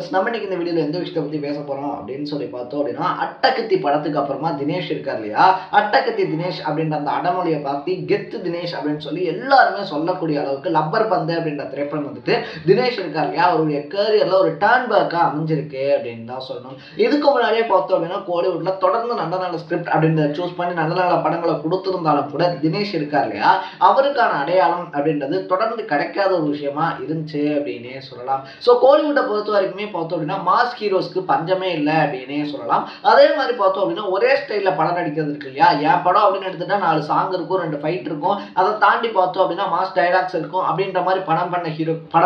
Viewers நம்ம இன்னைக்கு இந்த வீடியோல எந்த விஷயத்தை பத்தி பேச போறோம் அப்படின்னு சொல்லி பார்த்தோம் அப்படின்னா அட்டகத்தி படத்துக்கு அப்புறமா தினேஷ் இருக்கார் இல்லையா அட்டகத்தி தினேஷ் அப்படின்ற அந்த அடமொழியை பார்த்து கெத்து தினேஷ் அப்படின்னு சொல்லி எல்லாருமே சொல்லக்கூடிய அளவுக்கு லப்பர் பந்து அப்படின்ற திரைப்படம் வந்துட்டு தினேஷ் இருக்கார் இல்லையா அவருடைய கேரியர்ல ஒரு டர்ன் பேக்கா அமைஞ்சிருக்கு அப்படின்னு தான் சொல்லணும். இதுக்கு முன்னாடியே பார்த்தோம் அப்படின்னா கோலிவுட்ல தொடர்ந்து நல்ல நல்ல ஸ்கிரிப்ட் அப்படின்றத சூஸ் பண்ணி நல்ல நல்ல படங்களை கொடுத்திருந்தாலும் கூட தினேஷ் இருக்கார் இல்லையா அவருக்கான அடையாளம் அப்படின்றது தொடர்ந்து கிடைக்காத ஒரு விஷயமா இருந்துச்சு அப்படின்னே சொல்லலாம். ஸோ கோலிவுட்டை பொறுத்த வரைக்குமே பார்த்தோம் அப்படின்னா மாஸ் ஹீரோஸ்க்கு பஞ்சமே இல்லை அப்படின்னே சொல்லலாம். அதே மாதிரி பார்த்தோம் அப்படின்னா ஒரே ஸ்டைலில் படம் நடிக்கிறது இருக்கு இல்லையா என் படம் அப்படின்னு எடுத்துட்டா 4 சாங் இருக்கும் 2 ஃபைட் இருக்கும் அதை தாண்டி பார்த்தோம் அப்படின்னா மாஸ் டைலாக்ஸ் இருக்கும் அப்படின்ற மாதிரி படம்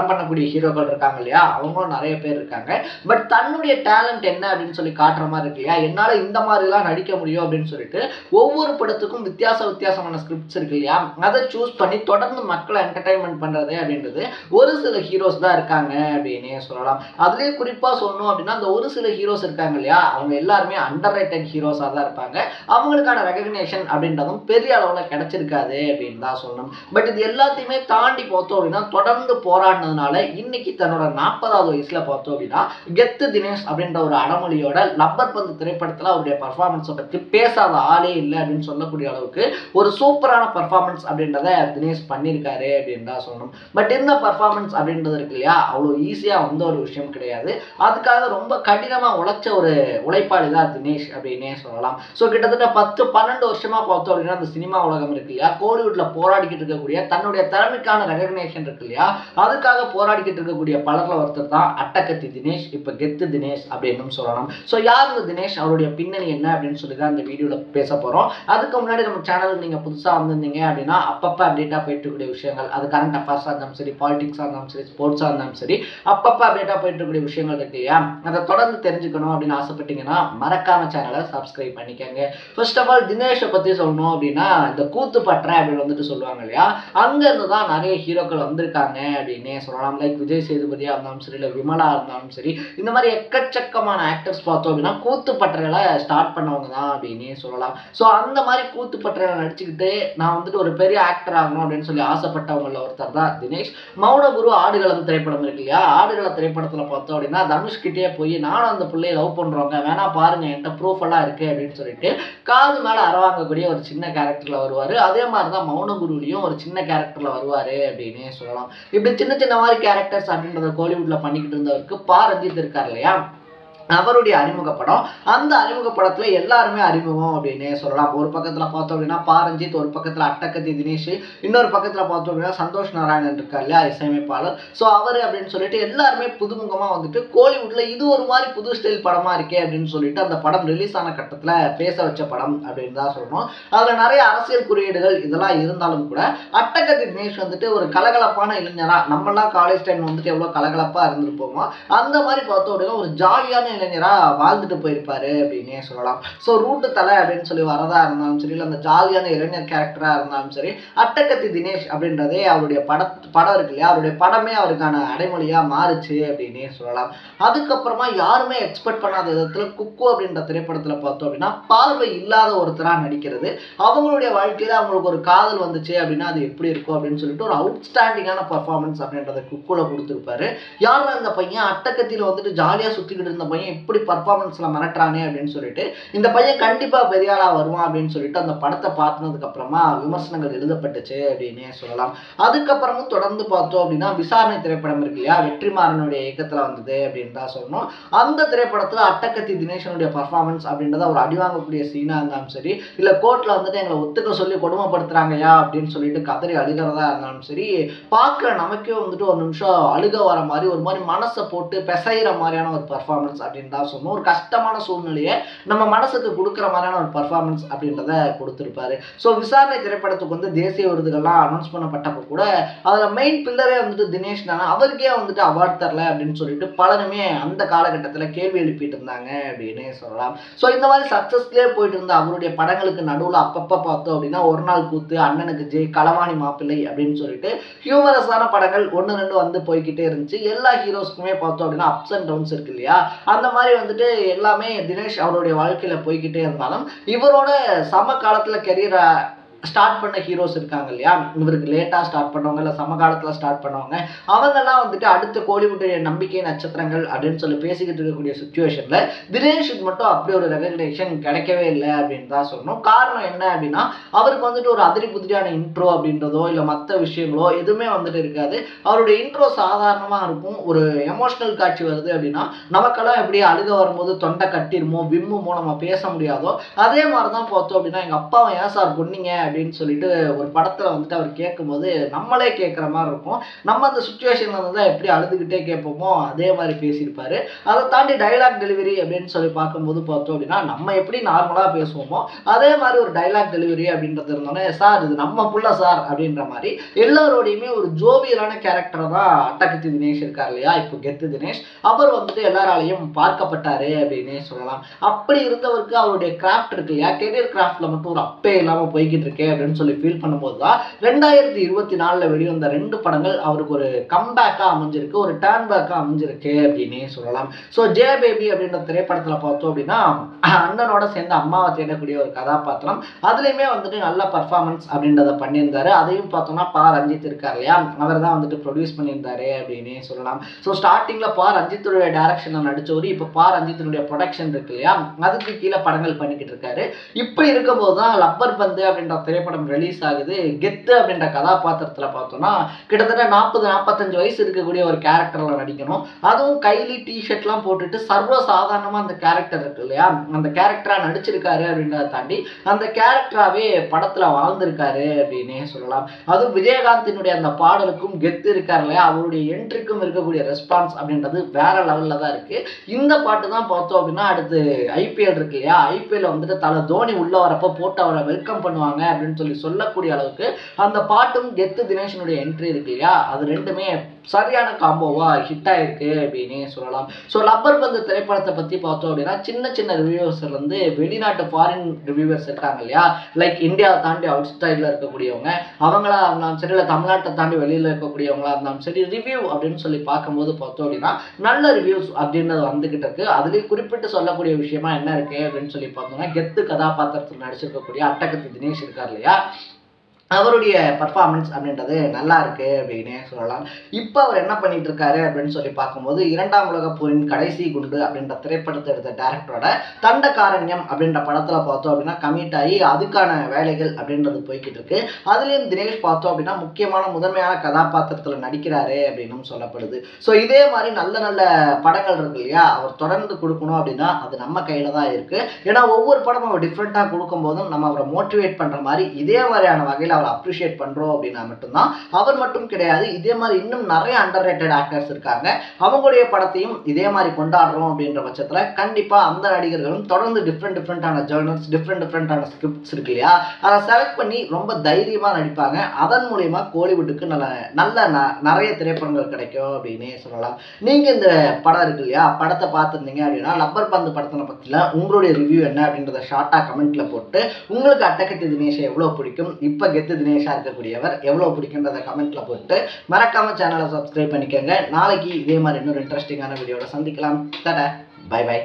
பண்ணக்கூடிய ஹீரோக்கள் இருக்காங்க இல்லையா அவங்களும் நிறைய பேர் இருக்காங்க. பட் தன்னுடைய டேலண்ட் என்ன அப்படின்னு சொல்லி காட்டுற மாதிரி இருக்கு இல்லையா என்னால் இந்த மாதிரிலாம் நடிக்க முடியும் அப்படின்னு சொல்லிட்டு ஒவ்வொரு படத்துக்கும் வித்தியாசமான ஸ்கிரிப்ட்ஸ் இருக்கு இல்லையா அதை சூஸ் பண்ணி தொடர்ந்து மக்களை என்டர்டைன்மெண்ட் பண்றது அப்படின்றது ஒரு சில ஹீரோஸ் தான் இருக்காங்க அப்படின்னே சொல்லலாம். அதுலேயே குறிப்பாக சொல்லணும் அப்படின்னா அந்த ஒரு சில ஹீரோஸ் இருக்காங்க இல்லையா அவங்க எல்லாருமே அண்டர் ரேட்டட் ஹீரோஸாக தான் இருப்பாங்க. அவங்களுக்கான ரெகக்னேஷன் அப்படின்றதும் பெரிய அளவில் கிடைச்சிருக்காது அப்படின்னு தான் சொல்லணும். பட் இது எல்லாத்தையுமே தாண்டி பார்த்தோம் அப்படின்னா தொடர்ந்து போராடினதுனால இன்னைக்கு தன்னோட 40வது வயசுல பார்த்தோம் அப்படின்னா கெத்து தினேஷ் அப்படின்ற ஒரு அடமொழியோட லப்பர் பந்து திரைப்படத்தில் அவருடைய பர்ஃபார்மன்ஸை பற்றி பேசாத ஆளே இல்லை அப்படின்னு சொல்லக்கூடிய அளவுக்கு ஒரு சூப்பரான பர்ஃபார்மன்ஸ் அப்படின்றத தினேஷ் பண்ணியிருக்காரு அப்படின்னு தான் சொல்லணும். பட் இந்த பர்ஃபார்மன்ஸ் அப்படின்றது இருக்கு இல்லையா அவ்வளோ ஈஸியாக வந்த ஒரு விஷயம் கிடையாது. அதுக்காக ரொம்ப கடினமாக உழைச்ச ஒரு உழைப்பாளி தான் தினேஷ் அப்படின்னே சொல்லலாம். ஸோ கிட்டத்தட்ட 10-12 வருஷமா பார்த்தோம் அப்படின்னா அந்த சினிமா உலகம் இருக்கு இல்லையா கோலிவுட்ல போராடிக்கிட்டு இருக்கக்கூடிய தன்னுடைய திறமைக்கான ரெகக்னேஷன் இருக்கு இல்லையா அதுக்காக போராடிக்கிட்டு இருக்கக்கூடிய பலர்ல ஒருத்தர் தான் அட்டகத்தி தினேஷ் இப்போ கெத்து தினேஷ் அப்படின்னு சொல்லலாம். ஸோ யார் இந்த தினேஷ் அவருடைய பின்னணி என்ன அப்படின்னு சொல்லி தான் இந்த வீடியோல பேச போறோம். அதுக்கு முன்னாடி நம்ம சேனலுக்கு நீங்க புதுசா வந்திருந்தீங்க அப்படின்னா அப்பப்போ அப்டேட்டா போயிட்டு இருக்கக்கூடிய விஷயங்கள் அது கரண்ட் அஃபேர்ஸா இருந்தாலும் சரி பாலிடிக்ஸா இருந்தாலும் சரி ஸ்போர்ட்ஸா இருந்தாலும் சரி அப்பப்போ அப்டேட்டா போயிட்டு இருக்கக்கூடிய விஷயங்கள் இருக்கு இல்லையா அதை தொடர்ந்து தெரிஞ்சுக்கணும் அப்படின்னு ஆசைப்பட்டீங்கன்னா மறக்காம சேனலை சப்ஸ்கிரைப் பண்ணிக்கோங்க. ஃபர்ஸ்ட் ஆஃப் ஆல் தினேஷை பத்தி சொல்லணும் அப்படின்னா இந்த கூத்து பற்ற அப்படின்னு வந்துட்டு சொல்லுவாங்க இல்லையா அங்க இருந்து தான் நிறைய ஹீரோக்கள் வந்திருக்காங்க அப்படின்னே சொல்லலாம். லைக் விஜய் சேதுபதியா இருந்தாலும் சரி இல்லை விமலா இருந்தாலும் சரி இந்த மாதிரி எக்கச்சக்கமான ஆக்டர்ஸ் பார்த்தோம் அப்படின்னா கூத்து பற்றையில ஸ்டார்ட் பண்ணவங்க தான் அப்படின்னே சொல்லலாம். ஸோ அந்த மாதிரி கூத்து பற்றையில நடிச்சுக்கிட்டு நான் வந்துட்டு ஒரு பெரிய ஆக்டர் ஆகணும் அப்படின்னு சொல்லி ஆசைப்பட்டவங்கள ஒருத்தர் தான் தினேஷ். மௌனகுரு ஆடுகளம் திரைப்படம் இருக்கு இல்லையா ஆடுகள திரைப்படத்துல பார்த்தோம் அப்படின்னா தனுஷ் கிட்டே போய் நானும் அந்த பிள்ளையை லவ் பண்றவங்க வேணா பாருங்க என்கிட்ட ப்ரூஃப் எல்லாம் இருக்கு அப்படின்னு சொல்லிட்டு காது மேல அரவாங்கக்கூடிய ஒரு சின்ன கேரக்டர்ல வருவாரு. அதே மாதிரிதான் மௌனகுருலையும் ஒரு சின்ன கேரக்டர்ல வருவாரு அப்படின்னே சொல்லலாம். இப்படி சின்ன சின்ன மாதிரி கேரக்டர்ஸ் அப்படின்றத கோலிவுட்ல பண்ணிக்கிட்டு இருந்தவருக்கு ரஞ்சித் இருக்கார் இல்லையா அவருடைய அறிமுக படம் அந்த அறிமுக படத்துல எல்லாருமே அறிமுகம் அப்படின்னே சொல்லலாம். ஒரு பக்கத்துல பார்த்தோம் அப்படின்னா ரஞ்சித் ஒரு பக்கத்துல அட்டகத்தி தினேஷ் இன்னொரு பக்கத்துல பார்த்தோம் அப்படின்னா சந்தோஷ் நாராயணன் இருக்கார் இல்லையா இசையமைப்பாளர். ஸோ அவரு அப்படின்னு சொல்லிட்டு எல்லாருமே புதுமுகமா வந்துட்டு கோலிவுட்ல இது ஒரு மாதிரி புது ஸ்டைல் படமா இருக்கே அப்படின்னு சொல்லிட்டு அந்த படம் ரிலீஸ் ஆன கட்டத்துல பேச வச்ச படம் அப்படின்னு தான் சொல்லணும். அதுல நிறைய அரசியல் குறியீடுகள் இதெல்லாம் இருந்தாலும் கூட அட்டகத்தி தினேஷ் வந்துட்டு ஒரு கலகலப்பான இளைஞரா நம்மளாம் காலேஜ் டைம் வந்துட்டு எவ்வளவு கலகலப்பா இருந்திருப்போமோ அந்த மாதிரி பார்த்தோம் அப்படின்னா ஒரு ஜாலியான இளைஞரா வாழ்ந்துட்டு போயிருப்பாரு அப்படின்னே சொல்லலாம். ஸோ ரூட்டு தலை அப்படின்னு சொல்லி வரதா இருந்தாலும் சரி இல்லை அந்த ஜாலியான இளைஞர் கேரக்டரா இருந்தாலும் சரி அட்டகத்தி தினேஷ் அப்படின்றதே அவருடைய படம் இருக்கு இல்லையா அவருடைய படமே அவருக்கான அடைமொழியா மாறுச்சு அப்படின்னே சொல்லலாம். அதுக்கப்புறமா யாருமே எக்ஸ்பெக்ட் பண்ணாத விதத்துல குக்கு அப்படின்ற திரைப்படத்துல பார்த்தோம் அப்படின்னா பார்வை இல்லாத ஒருத்தரா நடிக்கிறது அவங்களுடைய வாழ்க்கையில அவங்களுக்கு ஒரு காதல் வந்துச்சு அப்படின்னா அது எப்படி இருக்கும் அப்படின்னு சொல்லிட்டு ஒரு அவுட்ஸ்டாண்டிங்கான பர்ஃபார்மன்ஸ் அப்படின்றத குக்குல கொடுத்துருப்பாரு. யாரும் அந்த பையன் அட்டகத்தில வந்துட்டு ஜாலியா சுத்திக்கிட்டு இருந்த பையன் இப்படி பர்ஃபார்மன்ஸ்ல மிரட்டுறானே அப்படின்னு சொல்லிட்டு இந்த பையன் கண்டிப்பா பெரிய ஆளா வருவான் அப்படின்னு சொல்லிட்டு அந்த படத்தை பார்த்ததுக்கு அப்புறமா விமர்சனங்கள் எழுதப்பட்டுச்சு அப்படின்னே சொல்லலாம். அதுக்கப்புறமும் தொடர்ந்து பார்த்தோம் அப்படின்னா விசாரணை திரைப்படம் இருக்கு இல்லையா வெற்றிமாறனுடைய இயக்கத்துல வந்தது அப்படின்னு தான் சொல்லணும். அந்த திரைப்படத்துல அட்டகத்தி தினேஷனுடைய பர்ஃபார்மன்ஸ் அப்படின்றத ஒரு அடிவாங்கக்கூடிய சீனா இருந்தாலும் சரி இல்ல கோர்ட்ல வந்துட்டு எங்களை ஒத்துக்க சொல்லி கொடுமைப்படுத்துறாங்கயா அப்படின்னு சொல்லிட்டு கதறி அழுகிறதா இருந்தாலும் சரி பார்க்குற நமக்கே வந்துட்டு ஒரு நிமிஷம் அழுக வர மாதிரி ஒரு மாதிரி மனசை போட்டு பிசைகிற மாதிரியான ஒரு பர்ஃபார்மன்ஸ் அப்படின்னு தான் சொல்லணும். ஒரு கஷ்டமான சூழ்நிலையை நம்ம மனசுக்கு கொடுக்குற மாதிரியான ஒரு பர்ஃபார்மன்ஸ் அப்படின்றத கொடுத்துருப்பாரு. ஸோ விசாரணை திரைப்படத்துக்கு வந்து தேசிய விருதுகள்லாம் அனௌன்ஸ் பண்ணப்பட்டப்போ கூட அதில் மெயின் பில்லரே வந்துட்டு தினேஷ் தானே அவருக்கே வந்துட்டு அவார்ட் தரல அப்படின்னு சொல்லிட்டு பலருமே அந்த காலகட்டத்தில் கேள்வி எழுப்பிட்டு இருந்தாங்க அப்படின்னு சொல்லலாம். ஸோ இந்த மாதிரி சக்ஸஸ்லேயே போயிட்டு இருந்த அவருடைய படங்களுக்கு நடுவில் அப்பப்போ பார்த்தோம் அப்படின்னா ஒரு நாள் கூத்து அண்ணனுக்கு ஜெய் களவாணி மாப்பிள்ளை அப்படின்னு சொல்லிட்டு ஹியூமரஸான படங்கள் 1-2 வந்து போய்கிட்டே இருந்துச்சு. எல்லா ஹீரோஸ்க்குமே பார்த்தோம் அப்படின்னா அப்ஸ் அண்ட் டவுன்ஸ் இருக்கு இல்லையா அந்த மாதிரி வந்துட்டு எல்லாமே தினேஷ் அவருடைய வாழ்க்கையில போய்கிட்டே இருந்தாலும் இவரோட சம காலத்துல கெரியரை ஸ்டார்ட் பண்ண ஹீரோஸ் இருக்காங்க இல்லையா, இவருக்கு லேட்டாக ஸ்டார்ட் பண்ணவங்க இல்லை சமகாலத்தில் ஸ்டார்ட் பண்ணவங்க, அவங்கெல்லாம் வந்துட்டு அடுத்த கோலிவுட்டுடைய நம்பிக்கை நட்சத்திரங்கள் அப்படின்னு சொல்லி பேசிக்கிட்டு இருக்கக்கூடிய சுச்சுவேஷனில் தினேஷுக்கு மட்டும் அப்படி ஒரு ரெகக்னேஷன் கிடைக்கவே இல்லை அப்படின்னு தான் சொல்லணும். காரணம் என்ன அப்படின்னா, அவருக்கு வந்துட்டு ஒரு அதிரி புதிரியான இன்ட்ரோ அப்படின்றதோ இல்லை மற்ற விஷயங்களோ எதுவுமே வந்துட்டு இருக்காது. அவருடைய இன்ட்ரோ சாதாரணமாக இருக்கும். ஒரு எமோஷனல் காட்சி வருது அப்படின்னா நமக்கெல்லாம் எப்படி அழுக வரும்போது தொண்டை கட்டிருமோ விம்முமோ நம்ம பேச முடியாதோ அதே மாதிரி தான் பார்த்தோம் அப்படின்னா, எங்கள் அப்பாவை ஏன் சார் கொன்னீங்க அப்படின்னு சொல்லிட்டு ஒரு படத்தில் வந்துட்டு அவர் கேட்கும்போது நம்மளே கேட்குற மாதிரி இருக்கும். நம்ம அந்த சுச்சுவேஷனில் வந்து தான் எப்படி அழுதுகிட்டே கேட்போமோ அதே மாதிரி பேசியிருப்பாரு. அதை தாண்டி டைலாக் டெலிவரி அப்படின்னு சொல்லி பார்க்கும்போது பார்த்தோம் அப்படின்னா, நம்ம எப்படி நார்மலாக பேசுவோமோ அதே மாதிரி ஒரு டைலாக் டெலிவரி அப்படின்றது இருந்தோன்னே, சார் இது நம்ம புள்ள சார் அப்படின்ற மாதிரி எல்லாரோடையுமே ஒரு ஜோவியலான கேரக்டர் தான் அட்டகத்தி தினேஷ் இருக்கார் இல்லையா, இப்போ கெத்து தினேஷ். அவர் வந்துட்டு எல்லாராலையும் பார்க்கப்பட்டாரு அப்படின்னே சொல்லலாம். அப்படி இருந்தவருக்கு அவருடைய கிராஃப்ட் இருக்கு இல்லையா, கெரியர் கிராஃப்ட்ல மட்டும் ஒரு அப்பே இல்லாமல் போய்கிட்டு இருக்கே அப்படின்னு சொல்லி ஃபீல் பண்ணும்போது தான் 2024 வெளிவந்த 2 படங்கள் அவருக்கு ஒரு கம்பேக்காக அமைஞ்சிருக்கு, ஒரு டர்ன் பேக்காக அமைஞ்சிருக்கு அப்படின்னே சொல்லலாம். ஸோ ஜே பேபி அப்படின்ற திரைப்படத்தில் பார்த்தோம் அப்படின்னா, அண்ணனோட சேர்ந்து அம்மாவை தேடக்கூடிய ஒரு கதாபாத்திரம், அதுலேயுமே வந்துட்டு நல்ல பர்ஃபார்மன்ஸ் அப்படின்றத பண்ணியிருந்தாரு. அதையும் பார்த்தோம்னா பா ரஞ்சித் இருக்கார் இல்லையா, அவர் தான் வந்துட்டு ப்ரொடியூஸ் பண்ணியிருந்தாரு அப்படின்னே சொல்லலாம். ஸோ ஸ்டார்டிங்கில் பா ரஞ்சித்துடைய டைரக்ஷனில் நடித்தவர் இப்போ பா ரஞ்சித்தினுடைய ப்ரொடக்ஷன் இருக்கு இல்லையா, அதுக்கு கீழே படங்கள் பண்ணிக்கிட்டு இருக்காரு. இப்படி இருக்கும்போது தான் லப்பர் பந்து அப்படின்ற திரைப்படம் ரிலீஸ் ஆகுது. கெத்து அப்படின்ற கதாபாத்திரத்தில் பார்த்தோம்னா கிட்டத்தட்ட 40-45 வயசு இருக்கக்கூடிய ஒரு கேரக்டரில் நடிக்கணும். அதுவும் கைலி டிஷர்ட்லாம் போட்டுட்டு சர்வ சாதாரணமாக அந்த கேரக்டர் இருக்கு இல்லையா, அந்த கேரக்டராக நடிச்சிருக்காரு அப்படின்றத தாண்டி அந்த கேரக்டராகவே படத்தில் வாழ்ந்திருக்காரு அப்படின்னே சொல்லலாம். அதுவும் விஜயகாந்தினுடைய அந்த பாடலுக்கும் கெத்து இருக்கார் இல்லையா, அவருடைய என்ட்ரிக்கும் இருக்கக்கூடிய ரெஸ்பான்ஸ் அப்படின்றது வேற லெவலில் தான் இருக்கு. இந்த பாட்டு தான் பார்த்தோம் அப்படின்னா அடுத்து ஐபிஎல் இருக்கு இல்லையா, ஐபிஎல் வந்துட்டு தலை தோனி உள்ள வரப்போ போட்டு அவரை வெல்கம் பண்ணுவாங்க அப்படின்னு சொல்லி சொல்லக்கூடிய அளவுக்கு அந்த பாட்டும் கெத்து தினேஷனுடைய என்ட்ரி இருக்கு இல்லையா, அது ரெண்டுமே சரியான காம்போவா ஹிட் ஆயிருக்கு அப்படின்னே சொல்லலாம். ஸோ லப்பர் பந்து திரைப்படத்தை பற்றி பார்த்தோம் அப்படின்னா சின்ன சின்ன ரிவ்யூவர்ஸ்ல இருந்து வெளிநாட்டு ஃபாரின் ரிவ்யூவர்ஸ் இருக்காங்க இல்லையா, லைக் இந்தியாவை தாண்டி அவுட் சைடில் இருக்கக்கூடியவங்க, அவங்களா இருந்தாலும் சரி இல்லை தமிழ்நாட்டை தாண்டி வெளியில் இருக்கக்கூடியவங்களா இருந்தாலும் சரி, ரிவ்யூ அப்படின்னு சொல்லி பார்க்கும்போது பார்த்தோம் அப்படின்னா நல்ல ரிவ்யூஸ் அப்படின்றது வந்துகிட்டு இருக்கு. அதுலேயும் குறிப்பிட்டு சொல்லக்கூடிய விஷயமா என்ன இருக்கு அப்படின்னு சொல்லி பார்த்தோம்னா, கெத்து கதாபாத்திரத்தில் நடிச்சிருக்கக்கூடிய அட்டகத்தி தினேஷ் இருக்கார் இல்லையா, அவருடைய பர்ஃபார்மன்ஸ் அப்படின்றது நல்லா இருக்கு அப்படின்னு சொல்லலாம். இப்போ அவர் என்ன பண்ணிட்டு இருக்காரு அப்படின்னு சொல்லி பார்க்கும்போது, 2ஆம் உலகப் போரின் கடைசி குண்டு அப்படின்ற திரைப்படத்தை எடுத்த டைரக்டரோட தண்டகாரண்யம் அப்படின்ற படத்தில் பார்த்தோம் அப்படின்னா கமிட் ஆகி அதுக்கான வேலைகள் அப்படின்றது போய்கிட்டு இருக்கு. அதுலேயும் தினேஷ் பார்த்தோம் அப்படின்னா முக்கியமான முதன்மையான கதாபாத்திரத்தில் நடிக்கிறாரு அப்படின்னு சொல்லப்படுது. ஸோ இதே மாதிரி நல்ல நல்ல படங்கள் இருக்கு இல்லையா, அவர் தொடர்ந்து கொடுக்கணும் அப்படின்னா அது நம்ம கையில் தான் இருக்கு. ஏன்னா ஒவ்வொரு படமும் அவர் டிஃப்ரெண்ட்டாக கொடுக்கும்போதும் நம்ம அவரை மோட்டிவேட் பண்ணுற மாதிரி இதே மாதிரியான வகையில் அவர் அப்ரிஷியேட் பண்றோம் அப்படின்னா மட்டும்தான். அவர் மட்டும் கிடையாது, இதே மாதிரி இன்னும் நிறைய அண்டர் ரேட்டட் ஆக்டர்ஸ் இருக்காங்க, அவங்களுடைய படத்தையும் இதே மாதிரி கொண்டாடுறோம் அப்படின்ற பட்சத்தில் கண்டிப்பா அந்த நடிகர்களும் தொடர்ந்து டிஃப்ரெண்டான ஜேர்னல்ஸ், டிஃப்ரெண்டான ஸ்கிரிப்ட்ஸ் இருக்கு இல்லையா, அதை செலக்ட் பண்ணி ரொம்ப தைரியமா நடிப்பாங்க. அதன் மூலியமா கோலிவுட்டுக்கு நல்ல நிறைய திரைப்படங்கள் கிடைக்கும் அப்படின்னே சொல்லலாம். நீங்க இந்த படம் இருக்கு இல்லையா, படத்தை பார்த்துருந்தீங்க அப்படின்னா லப்பர் பந்து படத்தினை பத்தில உங்களுடைய ரிவ்யூ என்ன அப்படின்றத ஷார்ட்டா கமெண்ட்ல போட்டு, உங்களுக்கு அட்டகத்தி தினேஷை எவ்வளவு பிடிக்கும், இப்ப கெத்து தினேஷா இருக்கக்கூடியவர் எவ்வளவு பிடிக்கும்ன்றத கமெண்ட்ல போட்டு மறக்காம சேனலை சப்ஸ்கிரைப் பண்ணிக்கோங்க. நாளைக்கு இதே மாதிரி இன்னொரு இன்ட்ரெஸ்டிங்கான வீடியோட சந்திக்கலாம். டாடா, பை பை.